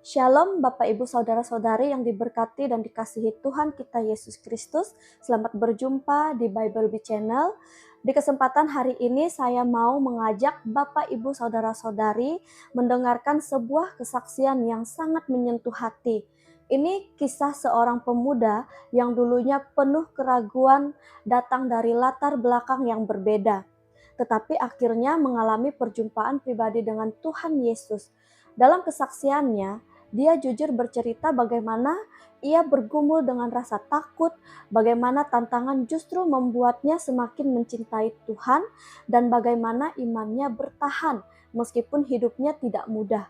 Shalom Bapak Ibu Saudara-saudari yang diberkati dan dikasihi Tuhan kita Yesus Kristus. Selamat berjumpa di Bible Bee Channel. Di kesempatan hari ini saya mau mengajak Bapak Ibu Saudara-saudari mendengarkan sebuah kesaksian yang sangat menyentuh hati. Ini kisah seorang pemuda yang dulunya penuh keraguan datang dari latar belakang yang berbeda, tetapi akhirnya mengalami perjumpaan pribadi dengan Tuhan Yesus. Dalam kesaksiannya, dia jujur bercerita bagaimana ia bergumul dengan rasa takut, bagaimana tantangan justru membuatnya semakin mencintai Tuhan, dan bagaimana imannya bertahan meskipun hidupnya tidak mudah.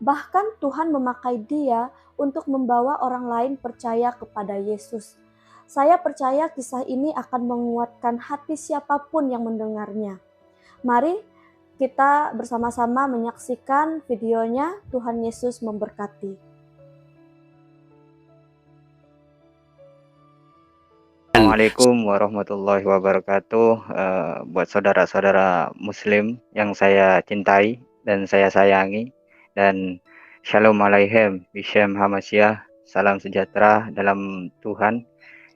Bahkan Tuhan memakai dia untuk membawa orang lain percaya kepada Yesus. Saya percaya kisah ini akan menguatkan hati siapapun yang mendengarnya. Mari kita bersama-sama menyaksikan videonya. Tuhan Yesus memberkati. Assalamualaikum warahmatullahi wabarakatuh. Buat saudara-saudara Muslim yang saya cintai dan saya sayangi, dan Shalom Aleichem, Bishem Hamasyah, salam sejahtera dalam Tuhan.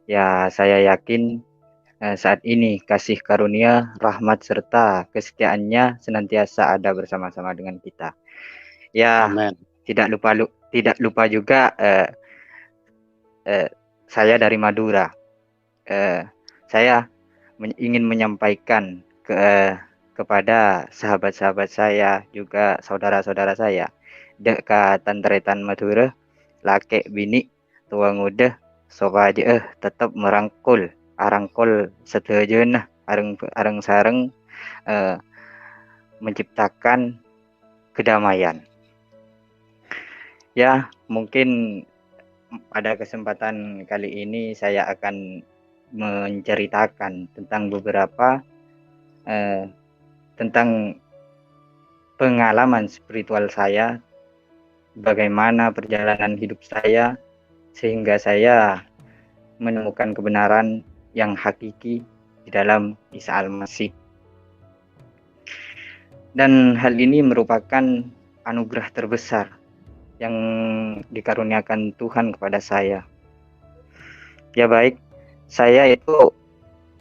Ya, saya yakin saat ini kasih karunia, rahmat serta kesetiaannya senantiasa ada bersama-sama dengan kita. Ya, Amen. tidak lupa juga saya dari Madura. Saya ingin menyampaikan kepada sahabat-sahabat saya, juga saudara-saudara saya, dekat Tantretan Madura, laki bini tua muda soba aja tetap merangkul arangkul setuju areng sareng menciptakan kedamaian. Ya, mungkin pada kesempatan kali ini saya akan menceritakan tentang beberapa tentang pengalaman spiritual saya, bagaimana perjalanan hidup saya sehingga saya menemukan kebenaran yang hakiki di dalam Isa Al-Masih. Dan hal ini merupakan anugerah terbesar yang dikaruniakan Tuhan kepada saya. Ya baik, saya itu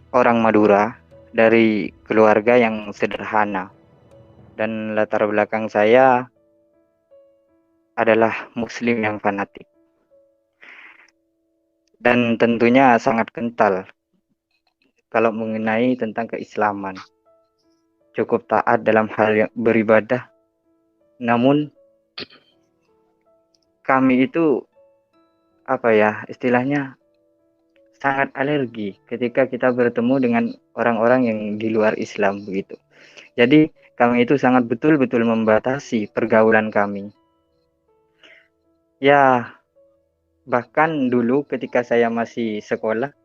orang Madura dari keluarga yang sederhana, dan latar belakang saya adalah Muslim yang fanatik, dan tentunya sangat kental kalau mengenai tentang keislaman. Cukup taat dalam hal yang beribadah, namun kami itu istilahnya sangat alergi ketika kita bertemu dengan orang-orang yang di luar Islam begitu. Jadi kami itu sangat betul-betul membatasi pergaulan kami. Ya, bahkan dulu ketika saya masih sekolah,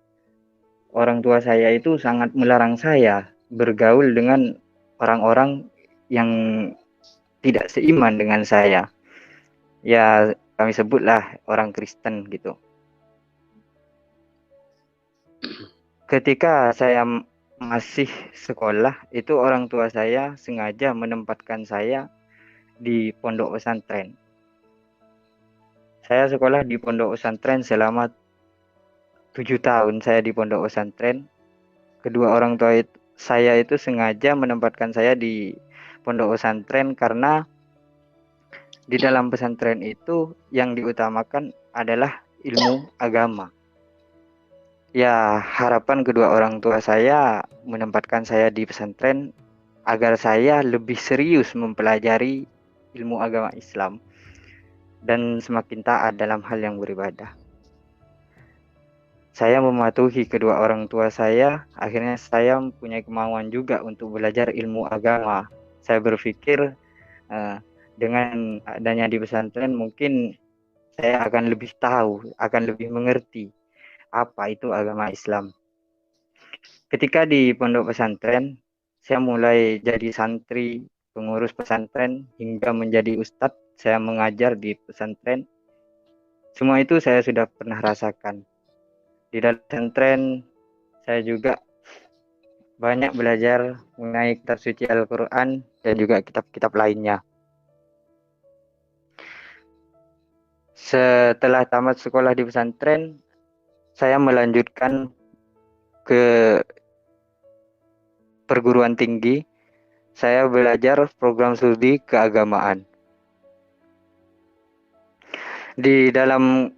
orang tua saya itu sangat melarang saya bergaul dengan orang-orang yang tidak seiman dengan saya. Ya, kami sebutlah orang Kristen gitu. Ketika saya masih sekolah, itu orang tua saya sengaja menempatkan saya di pondok pesantren. Saya sekolah di pondok pesantren selama 7 tahun. Saya di pondok pesantren. Kedua orang tua saya itu sengaja menempatkan saya di pondok pesantren karena di dalam pesantren itu yang diutamakan adalah ilmu agama. Ya, harapan kedua orang tua saya menempatkan saya di pesantren agar saya lebih serius mempelajari ilmu agama Islam dan semakin taat dalam hal yang beribadah. Saya mematuhi kedua orang tua saya, akhirnya saya mempunyai kemauan juga untuk belajar ilmu agama. Saya berpikir dengan adanya di pesantren mungkin saya akan lebih tahu, akan lebih mengerti apa itu agama Islam. Ketika di pondok pesantren, saya mulai jadi santri, pengurus pesantren, hingga menjadi ustadz. Saya mengajar di pesantren. Semua itu saya sudah pernah rasakan. Di dalam pesantren, saya juga banyak belajar mengenai kitab suci Al-Quran dan juga kitab-kitab lainnya. Setelah tamat sekolah di pesantren, saya melanjutkan ke perguruan tinggi. Saya belajar program studi keagamaan. Di dalam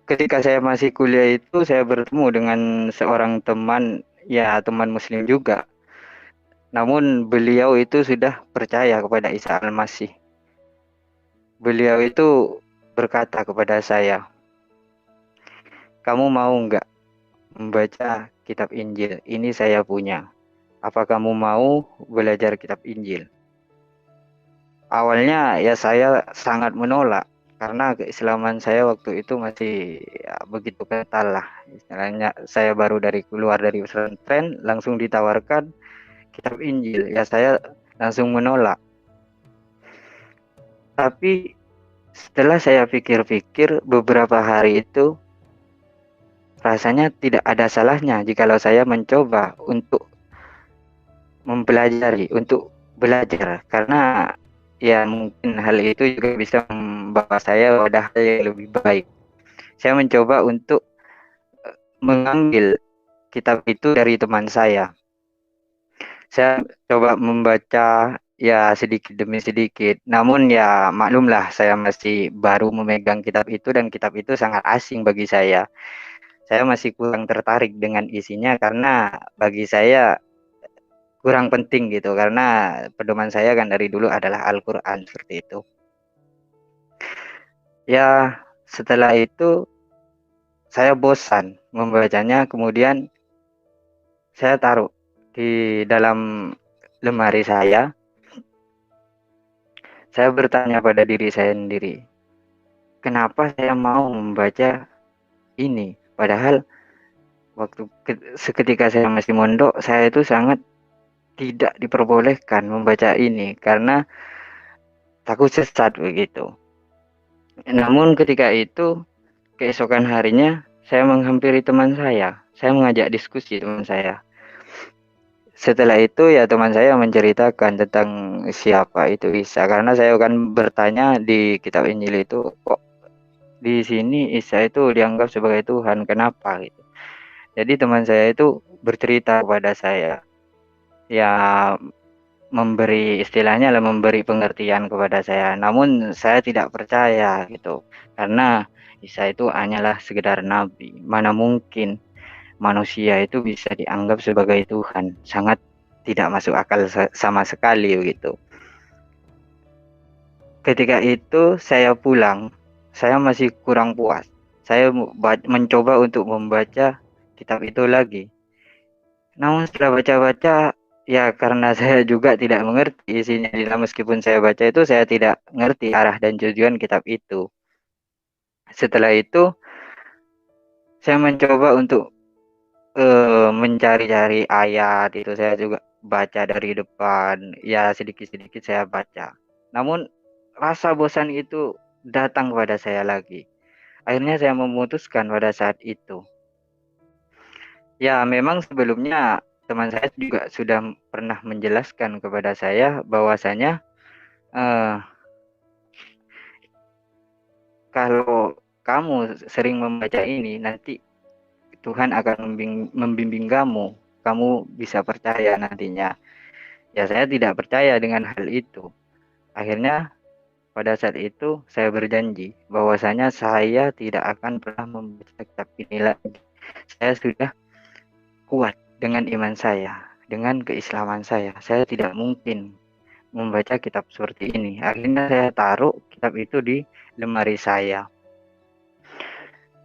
ketika saya masih kuliah itu, saya bertemu dengan seorang teman, ya teman muslim juga. Namun beliau itu sudah percaya kepada Isa Al-Masih. Beliau itu berkata kepada saya, kamu mau nggak membaca kitab Injil? Ini saya punya. Apa kamu mau belajar kitab Injil? Awalnya ya saya sangat menolak karena keislaman saya waktu itu masih ya, begitu kental lah. Istilahnya saya baru keluar dari pesantren langsung ditawarkan kitab Injil. Ya saya langsung menolak. Tapi setelah saya pikir-pikir beberapa hari itu rasanya tidak ada salahnya jikalau saya mencoba untuk mempelajari, untuk belajar karena ya mungkin hal itu juga bisa membawa saya pada hal yang lebih baik. Saya mencoba untuk mengambil kitab itu dari teman saya. Saya coba membaca ya sedikit demi sedikit. Namun ya maklumlah saya masih baru memegang kitab itu dan kitab itu sangat asing bagi saya. Saya masih kurang tertarik dengan isinya karena bagi saya kurang penting gitu karena pedoman saya kan dari dulu adalah Al-Qur'an seperti itu. Ya, setelah itu saya bosan membacanya, kemudian saya taruh di dalam lemari saya. Saya bertanya pada diri saya sendiri, kenapa saya mau membaca ini? Padahal seketika saya masih mondok, saya itu sangat tidak diperbolehkan membaca ini karena takut sesat begitu. Namun ketika itu, keesokan harinya, saya menghampiri teman saya. Saya mengajak diskusi teman saya. Setelah itu ya teman saya menceritakan tentang siapa itu Isa. Karena saya akan bertanya di kitab Injil itu, kok di sini Isa itu dianggap sebagai Tuhan, kenapa gitu. Jadi teman saya itu bercerita kepada saya. Ya memberi istilahnya lah memberi pengertian kepada saya. Namun saya tidak percaya gitu. Karena Isa itu hanyalah sekedar nabi. Mana mungkin manusia itu bisa dianggap sebagai Tuhan. Sangat tidak masuk akal sama sekali begitu. Ketika itu saya pulang, saya masih kurang puas. Saya mencoba untuk membaca kitab itu lagi. Namun setelah baca-baca, ya karena saya juga tidak mengerti isinya, meskipun saya baca itu saya tidak mengerti arah dan tujuan kitab itu. Setelah itu saya mencoba untuk mencari-cari ayat itu, saya juga baca dari depan, ya sedikit-sedikit saya baca. Namun rasa bosan itu datang kepada saya lagi. Akhirnya saya memutuskan pada saat itu. Ya memang sebelumnya teman saya juga sudah pernah menjelaskan kepada saya bahwasanya kalau kamu sering membaca ini, nanti Tuhan akan membimbing kamu. Kamu bisa percaya nantinya. Ya saya tidak percaya dengan hal itu. Akhirnya pada saat itu saya berjanji bahwasanya saya tidak akan pernah membaca kitab ini lagi. Saya sudah kuat dengan iman saya, dengan keislaman saya. Saya tidak mungkin membaca kitab seperti ini. Akhirnya saya taruh kitab itu di lemari saya.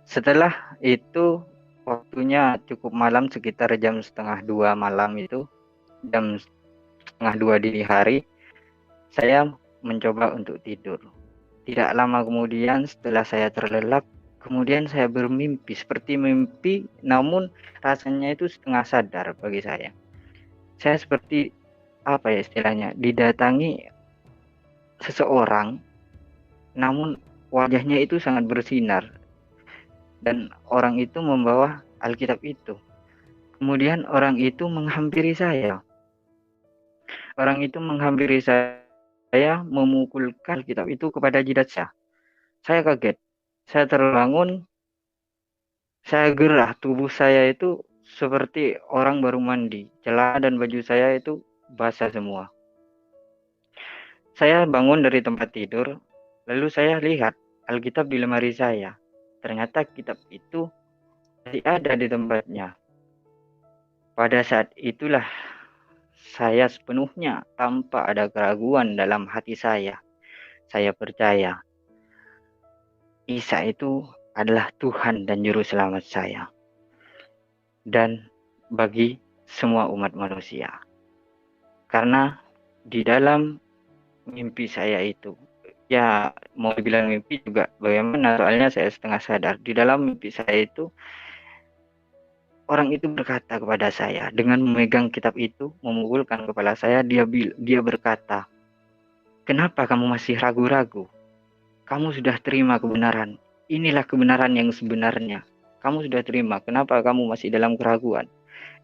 Setelah itu waktunya cukup malam, sekitar jam 1:30 malam itu, jam 1:30 dini hari, saya mencoba untuk tidur. Tidak lama kemudian setelah saya terlelap, kemudian saya bermimpi seperti mimpi, namun rasanya itu setengah sadar bagi saya. Saya seperti apa ya istilahnya, didatangi seseorang, namun wajahnya itu sangat bersinar dan orang itu membawa Alkitab itu. Kemudian orang itu menghampiri saya. Orang itu menghampiri saya memukulkan Alkitab itu kepada jidat saya. Saya kaget. Saya terbangun, saya gerah, tubuh saya itu seperti orang baru mandi. Celana dan baju saya itu basah semua. Saya bangun dari tempat tidur, lalu saya lihat Alkitab di lemari saya. Ternyata kitab itu masih ada di tempatnya. Pada saat itulah saya sepenuhnya tanpa ada keraguan dalam hati saya. Saya percaya Isa itu adalah Tuhan dan Juru Selamat saya. Dan bagi semua umat manusia. Karena di dalam mimpi saya itu, ya mau dibilang mimpi juga bagaimana, soalnya saya setengah sadar. Di dalam mimpi saya itu, orang itu berkata kepada saya dengan memegang kitab itu, memukulkan kepala saya, dia berkata, "Kenapa kamu masih ragu-ragu? Kamu sudah terima kebenaran. Inilah kebenaran yang sebenarnya. Kamu sudah terima. Kenapa kamu masih dalam keraguan?"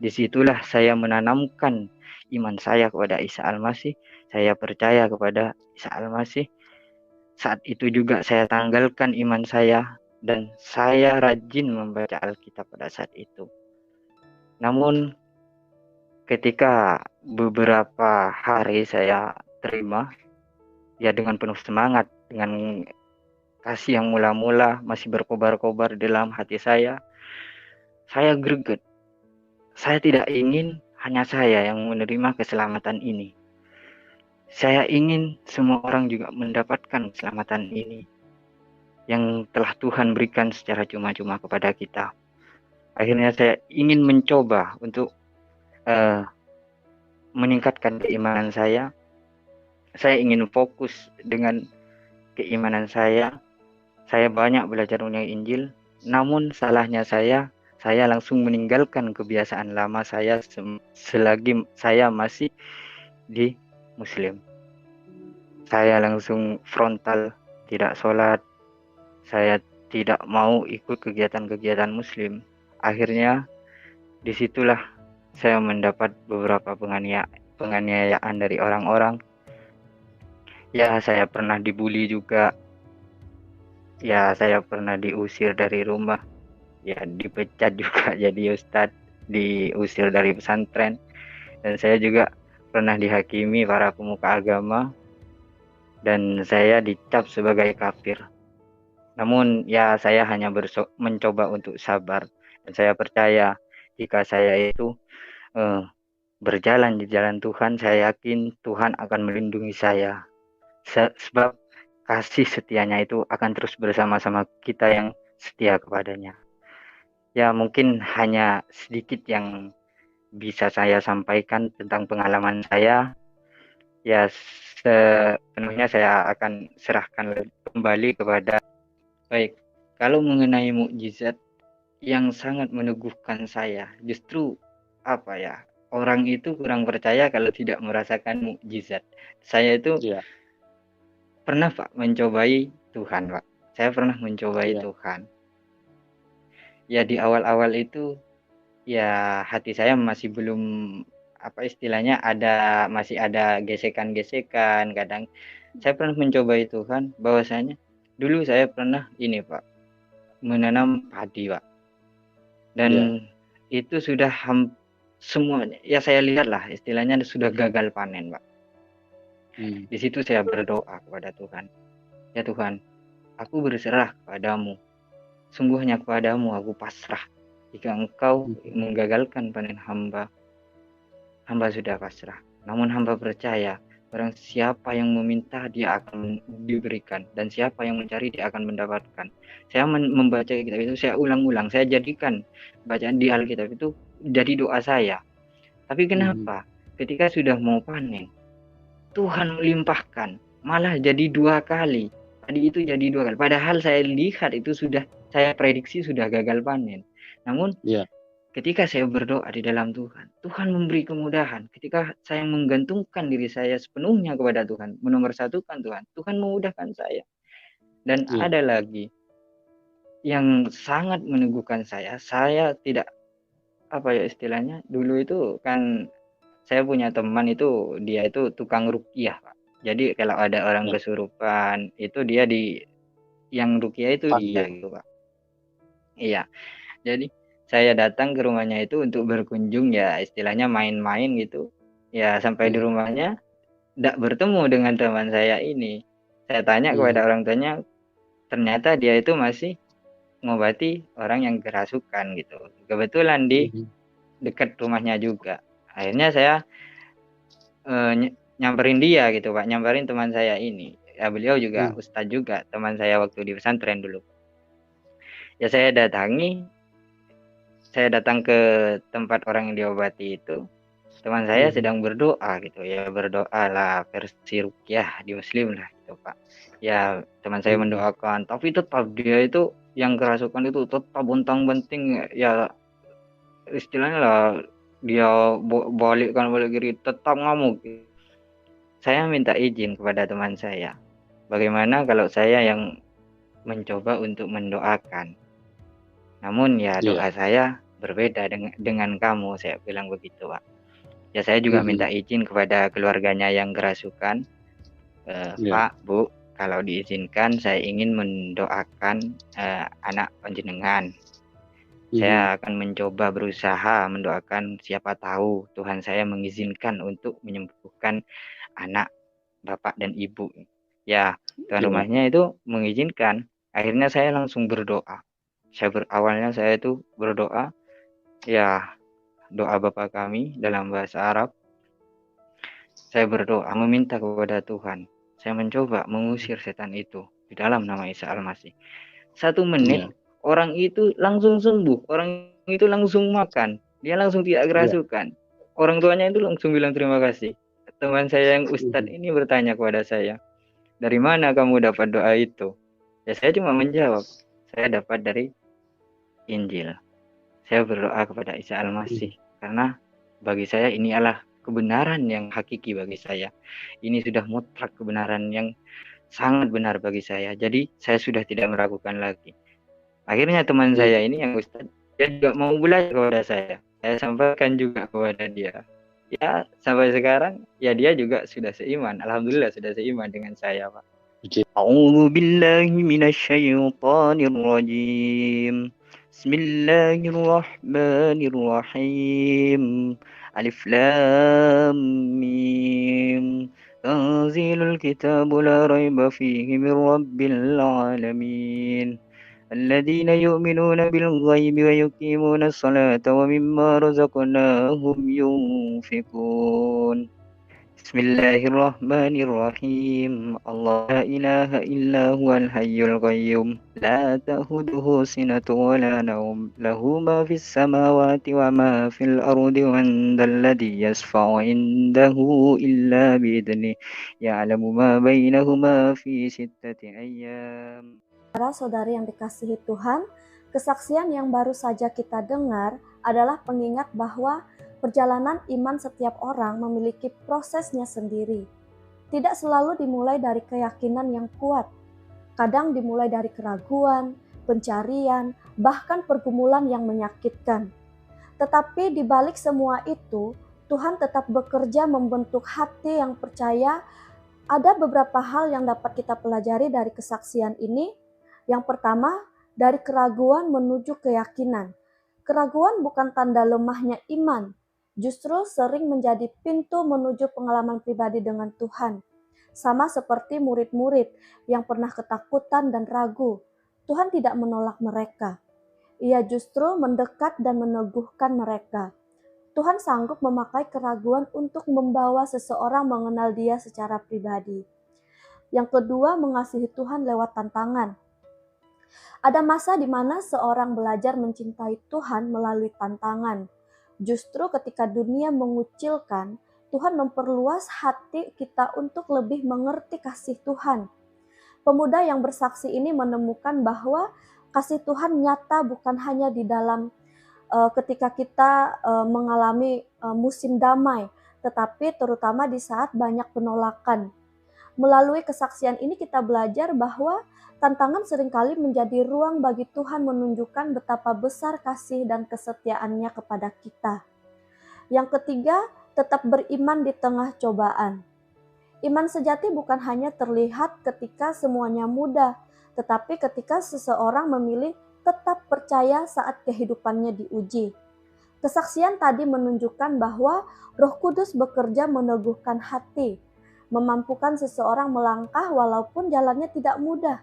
Disitulah saya menanamkan iman saya kepada Isa Al-Masih. Saya percaya kepada Isa Al-Masih. Saat itu juga saya tanggalkan iman saya dan saya rajin membaca Alkitab pada saat itu. Namun ketika beberapa hari saya terima, ya dengan penuh semangat, dengan kasih yang mula-mula masih berkobar-kobar dalam hati saya greget. Saya tidak ingin hanya saya yang menerima keselamatan ini. Saya ingin semua orang juga mendapatkan keselamatan ini yang telah Tuhan berikan secara cuma-cuma kepada kita. Akhirnya saya ingin mencoba untuk meningkatkan keimanan saya. Saya ingin fokus dengan keimanan saya. Saya banyak belajar tentang Injil, namun salahnya saya langsung meninggalkan kebiasaan lama saya selagi saya masih di Muslim. Saya langsung frontal, tidak sholat, saya tidak mau ikut kegiatan-kegiatan Muslim. Akhirnya disitulah saya mendapat beberapa penganiayaan dari orang-orang. Ya, saya pernah dibully juga. Ya, saya pernah diusir dari rumah. Ya, dipecat juga jadi ustadz, diusir dari pesantren. Dan saya juga pernah dihakimi para pemuka agama dan saya dicap sebagai kafir. Namun ya saya hanya mencoba untuk sabar dan saya percaya jika saya itu berjalan di jalan Tuhan, saya yakin Tuhan akan melindungi saya. Sebab kasih setianya itu akan terus bersama-sama kita yang setia kepadanya. Ya mungkin hanya sedikit yang bisa saya sampaikan tentang pengalaman saya. Ya sepenuhnya saya akan serahkan kembali kepada. Baik, kalau mengenai mukjizat yang sangat meneguhkan saya, justru apa ya? Orang itu kurang percaya kalau tidak merasakan mukjizat. Saya itu pernah Pak mencobai Tuhan, Pak. Saya pernah mencobai Tuhan. Ya di awal-awal itu ya hati saya masih belum apa istilahnya masih ada gesekan-gesekan. Kadang saya pernah mencobai Tuhan bahwasanya dulu saya pernah ini Pak menanam padi Pak. Dan itu sudah semuanya ya saya lihat lah istilahnya sudah gagal panen Pak. Di situ saya berdoa kepada Tuhan. Ya Tuhan, aku berserah kepadamu. Sungguhnya kepadamu aku pasrah. Jika engkau menggagalkan panen hamba sudah pasrah. Namun hamba percaya barang siapa yang meminta dia akan diberikan dan siapa yang mencari dia akan mendapatkan. Saya membaca kitab itu saya ulang-ulang, saya jadikan bacaan di Alkitab itu jadi doa saya. Tapi kenapa? Ketika sudah mau panen, Tuhan melimpahkan, malah jadi 2 kali. Tadi itu jadi 2 kali. Padahal saya lihat itu sudah saya prediksi sudah gagal panen. Namun ketika saya berdoa di dalam Tuhan, Tuhan memberi kemudahan. Ketika saya menggantungkan diri saya sepenuhnya kepada Tuhan, menomorsatukan Tuhan, Tuhan memudahkan saya. Dan ada lagi yang sangat meneguhkan saya tidak apa ya istilahnya, dulu itu kan saya punya teman itu dia itu tukang ruqyah Pak. Jadi kalau ada orang kesurupan itu dia yang ruqyah itu dia Pandai. gitu Pak. Iya, jadi saya datang ke rumahnya itu untuk berkunjung, ya istilahnya main-main gitu. Ya sampai di rumahnya tidak bertemu dengan teman saya ini. Saya tanya kepada orang tuanya, ternyata dia itu masih mengobati orang yang kerasukan gitu. Kebetulan di dekat rumahnya juga. Akhirnya saya nyamperin dia gitu Pak, nyamperin teman saya ini. Ya beliau juga ustadz juga, teman saya waktu di pesantren dulu. Ya saya datang ke tempat orang yang diobati itu. Teman saya sedang berdoa gitu ya, berdoa lah versi ruqyah di muslim lah gitu Pak. Ya teman saya mendoakan, tapi tetap dia itu yang kerasukan itu tetap bontang-banting ya, istilahnya lah dia balik kiri tetap ngamuk. Saya minta izin kepada teman saya, bagaimana kalau saya yang mencoba untuk mendoakan. Namun ya doa saya berbeda dengan kamu, saya bilang begitu Pak. Ya saya juga minta izin kepada keluarganya yang kerasukan, Pak, Bu, kalau diizinkan saya ingin mendoakan anak panjenengan. Saya akan mencoba berusaha mendoakan, siapa tahu Tuhan saya mengizinkan untuk menyembuhkan anak bapak dan ibu. Ya, tuan rumahnya itu mengizinkan. Akhirnya saya langsung berdoa. Awalnya saya itu berdoa, ya doa Bapa kami dalam bahasa Arab. Saya berdoa meminta kepada Tuhan. Saya mencoba mengusir setan itu di dalam nama Isa Al-Masih. 1 menit orang itu langsung sembuh, orang itu langsung makan, dia langsung tidak kerasukan. Orang tuanya itu langsung bilang terima kasih. Teman saya yang ustadz ini bertanya kepada saya, dari mana kamu dapat doa itu? Ya saya cuma menjawab, saya dapat dari Injil. Saya berdoa kepada Isa Al-Masih karena bagi saya ini adalah kebenaran yang hakiki bagi saya. Ini sudah mutlak kebenaran yang sangat benar bagi saya. Jadi saya sudah tidak meragukan lagi. Akhirnya teman saya ini yang ustadz, dia juga mau belajar kepada saya. Saya sampaikan juga kepada dia. Ya sampai sekarang ya dia juga sudah seiman. Alhamdulillah sudah seiman dengan saya Pak. A'udzu billahi minasyaitonir rajim. Bismillahirrahmanirrahim. Alif lam mim. Tanzilul kitabu la raiba fihi min rabbil alamin. الذين يؤمنون بالغيب ويقيمون الصلاة ومما رزقناهم ينفقون بسم الله الرحمن الرحيم الله لا إله إلا هو الحي القيوم لا تأخذه سنة ولا نوم له ما في السماوات وما في الأرض من ذا الذي يشفع عنده إلا بإذنه يعلم ما بينهما في 6 أيام. Saudara-saudari yang dikasihi Tuhan, kesaksian yang baru saja kita dengar adalah pengingat bahwa perjalanan iman setiap orang memiliki prosesnya sendiri. Tidak selalu dimulai dari keyakinan yang kuat. Kadang dimulai dari keraguan, pencarian, bahkan pergumulan yang menyakitkan. Tetapi di balik semua itu, Tuhan tetap bekerja membentuk hati yang percaya. Ada beberapa hal yang dapat kita pelajari dari kesaksian ini. Yang pertama, dari keraguan menuju keyakinan. Keraguan bukan tanda lemahnya iman, justru sering menjadi pintu menuju pengalaman pribadi dengan Tuhan. Sama seperti murid-murid yang pernah ketakutan dan ragu, Tuhan tidak menolak mereka. Ia justru mendekat dan meneguhkan mereka. Tuhan sanggup memakai keraguan untuk membawa seseorang mengenal Dia secara pribadi. Yang kedua, mengasihi Tuhan lewat tantangan. Ada masa di mana seorang belajar mencintai Tuhan melalui tantangan. Justru ketika dunia mengucilkan, Tuhan memperluas hati kita untuk lebih mengerti kasih Tuhan. Pemuda yang bersaksi ini menemukan bahwa kasih Tuhan nyata bukan hanya di dalam ketika kita mengalami musim damai, tetapi terutama di saat banyak penolakan. Melalui kesaksian ini kita belajar bahwa tantangan seringkali menjadi ruang bagi Tuhan menunjukkan betapa besar kasih dan kesetiaannya kepada kita. Yang ketiga, tetap beriman di tengah cobaan. Iman sejati bukan hanya terlihat ketika semuanya mudah, tetapi ketika seseorang memilih tetap percaya saat kehidupannya diuji. Kesaksian tadi menunjukkan bahwa Roh Kudus bekerja meneguhkan hati, memampukan seseorang melangkah walaupun jalannya tidak mudah.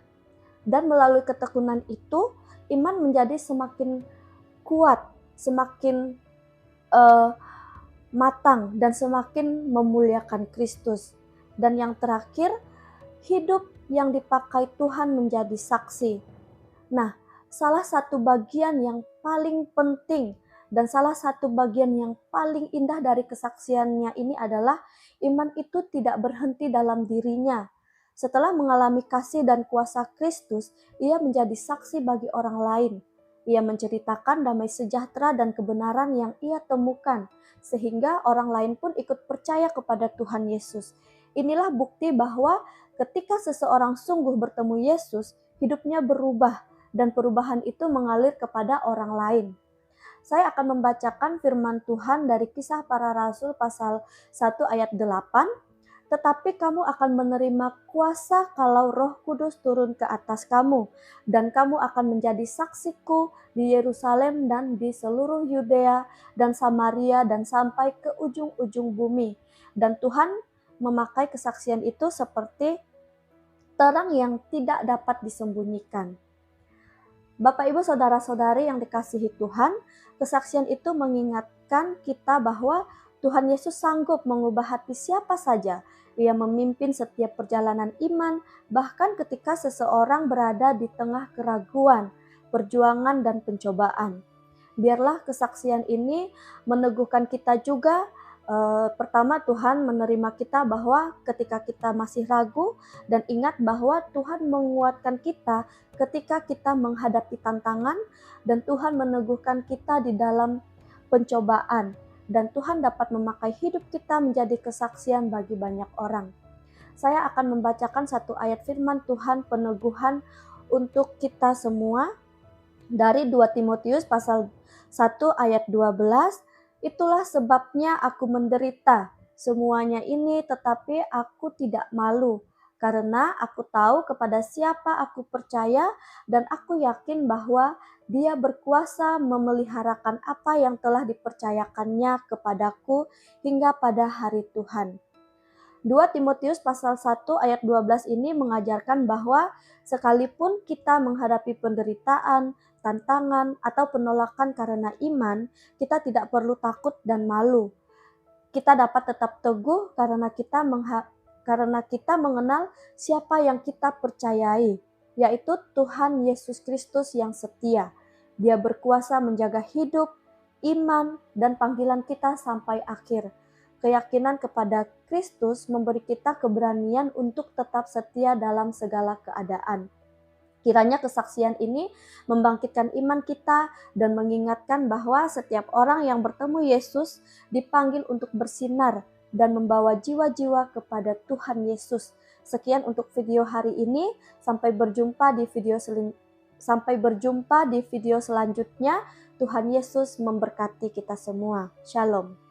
Dan melalui ketekunan itu, iman menjadi semakin kuat, semakin matang, dan semakin memuliakan Kristus. Dan yang terakhir, hidup yang dipakai Tuhan menjadi saksi. Nah, salah satu bagian yang paling penting dan salah satu bagian yang paling indah dari kesaksiannya ini adalah iman itu tidak berhenti dalam dirinya. Setelah mengalami kasih dan kuasa Kristus, ia menjadi saksi bagi orang lain. Ia menceritakan damai sejahtera dan kebenaran yang ia temukan, sehingga orang lain pun ikut percaya kepada Tuhan Yesus. Inilah bukti bahwa ketika seseorang sungguh bertemu Yesus, hidupnya berubah dan perubahan itu mengalir kepada orang lain. Saya akan membacakan firman Tuhan dari Kisah Para Rasul pasal 1 ayat 8. Tetapi kamu akan menerima kuasa kalau Roh Kudus turun ke atas kamu, dan kamu akan menjadi saksiku di Yerusalem dan di seluruh Yudea dan Samaria dan sampai ke ujung-ujung bumi. Dan Tuhan memakai kesaksian itu seperti terang yang tidak dapat disembunyikan. Bapak, Ibu, Saudara-saudari yang dikasihi Tuhan, kesaksian itu mengingatkan kita bahwa Tuhan Yesus sanggup mengubah hati siapa saja. Ia memimpin setiap perjalanan iman, bahkan ketika seseorang berada di tengah keraguan, perjuangan, dan pencobaan. Biarlah kesaksian ini meneguhkan kita juga. Pertama, Tuhan menerima kita bahwa ketika kita masih ragu, dan ingat bahwa Tuhan menguatkan kita ketika kita menghadapi tantangan, dan Tuhan meneguhkan kita di dalam pencobaan, dan Tuhan dapat memakai hidup kita menjadi kesaksian bagi banyak orang. Saya akan membacakan satu ayat firman Tuhan peneguhan untuk kita semua dari 2 Timotius pasal 1 ayat 12. Itulah sebabnya aku menderita semuanya ini, tetapi aku tidak malu, karena aku tahu kepada siapa aku percaya, dan aku yakin bahwa Dia berkuasa memeliharakan apa yang telah dipercayakannya kepadaku hingga pada hari Tuhan. 2 Timotius pasal 1 ayat 12 ini mengajarkan bahwa sekalipun kita menghadapi penderitaan, tantangan, atau penolakan karena iman, kita tidak perlu takut dan malu. Kita dapat tetap teguh karena kita mengenal siapa yang kita percayai, yaitu Tuhan Yesus Kristus yang setia. Dia berkuasa menjaga hidup, iman, dan panggilan kita sampai akhir. Keyakinan kepada Kristus memberi kita keberanian untuk tetap setia dalam segala keadaan. Kiranya kesaksian ini membangkitkan iman kita dan mengingatkan bahwa setiap orang yang bertemu Yesus dipanggil untuk bersinar dan membawa jiwa-jiwa kepada Tuhan Yesus. Sekian untuk video hari ini. Sampai berjumpa di video selanjutnya. Tuhan Yesus memberkati kita semua. Shalom.